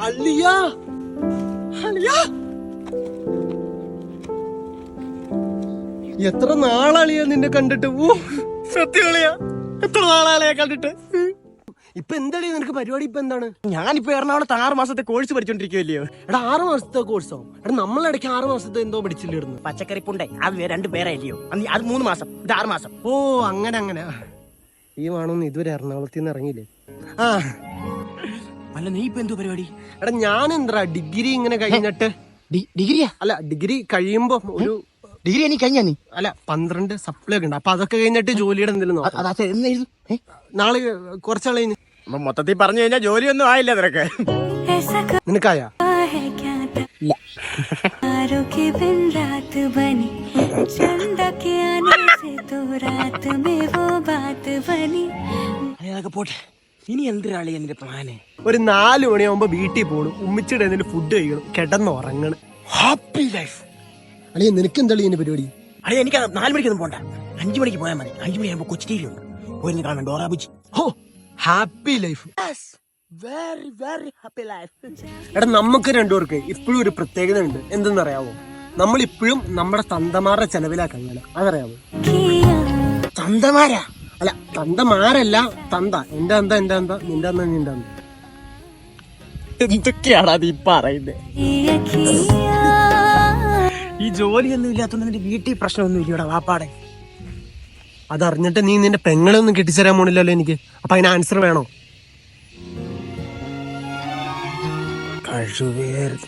അളിയാ അളിയാ എത്ര നാളളിയാ നിന്നെ കണ്ടിട്ട്. ഓ സത്യം അളിയാ, എത്ര നാളാളിയാ കണ്ടിട്ട്. ഇപ്പൊ എന്താളിയാ നിനക്ക് പരിപാടി? ഇപ്പൊ എന്താണ്? ഞാനിപ്പോ എറണാകുളത്ത് 6 മാസത്തെ കോഴ്സ് പഠിച്ചോണ്ടിരിക്കുവല്ലയോ. എടാ 6 മാസത്തെ കോഴ്സോ? എടാ നമ്മളിടയ്ക്ക് 6 മാസത്തെ എന്തോ പഠിച്ചില്ലായിരുന്നു. പച്ചക്കറിപ്പുണ്ടേ അത് 2 പേരല്ലയോ, അത് 3 മാസം, ഇത് 6 മാസം. ഓ അങ്ങനെ ഈ വേണമെന്ന് ഇതുവരെ എറണാകുളത്തിൽ നിന്ന് ഇറങ്ങിയില്ലേ? ആ അല്ല നീ ഇപ്പൊ എന്തോ പരിപാടി? എടാ ഞാൻ എന്താ ഡിഗ്രി ഇങ്ങനെ കഴിഞ്ഞിട്ട്. ഡിഗ്രിയാ? അല്ല ഡിഗ്രി കഴിയുമ്പോ ഒരു ഡിഗ്രി എനിക്ക് കഴിഞ്ഞാ നീ? അല്ല 12 സപ്ലൈ ഒക്കെ ഉണ്ട്. അപ്പൊ അതൊക്കെ കഴിഞ്ഞിട്ട് ജോലിയുടെ എന്തെങ്കിലും നാളെ കുറച്ചാൾ കഴിഞ്ഞ്. മൊത്തത്തിൽ പറഞ്ഞു കഴിഞ്ഞാൽ ജോലിയൊന്നും ആയില്ല നിനക്ക്. നിനക്കായ? അതൊക്കെ പോട്ടെ, ഇനി എന്തിനാളി എന്റെ പ്ലാന്? ഒരു 4 മണിയാവുമ്പോ വീട്ടിൽ പോകണം, ഉമ്മിച്ചിട്ട് എന്തെങ്കിലും ഫുഡ് കഴിക്കണം, കിടന്നുറങ്ങണം. Happy life. അളിയ നിനക്ക് എന്താ ഇതിന്റെ പരിപാടി? അളിയ എനിക്ക് 4 മണിക്കൊന്നും പോണ്ട, 5 മണിക്ക് പോയാൽ മതി. 5 മണിയാകുമ്പോ കൊച്ചു ടി വി ഉണ്ട്, പോയി കാണാൻ ഡോറാ ബുജി. ഹോ happy life, very very happy life. എടാ നമുക്ക് രണ്ടുപേർക്ക് ഇപ്പോഴും ഒരു പ്രത്യേകത ഉണ്ട്. എന്തെന്നറിയാവോ? നമ്മളിപ്പോഴും നമ്മുടെ തന്തമാരുടെ ചെലവിലാ കഴിയണം. അതറിയാവോ? തന്തമാരാ? അല്ല തന്തമാരല്ല, തന്ത. എന്റെ അന്ത എന്റെ അന്ത, നിന്റെ അന്ത നിന്റെ അന്ത. എന്തൊക്കെയാണ് അത് ഈ പറയുന്നത്? ഈ ജോലിയൊന്നും ഇല്ലാത്തോണ്ട് നിന്റെ വീട്ടിൽ പ്രശ്നമൊന്നും ഇല്ലയോടാ വാപ്പാടെ? അതറിഞ്ഞിട്ട് നീ നിന്റെ പെങ്ങളെ ഒന്നും കെട്ടിച്ചേരാൻ പോണില്ലല്ലോ എനിക്ക്. അപ്പൊ അതിന് ആൻസർ വേണോ? കഴിവേറി.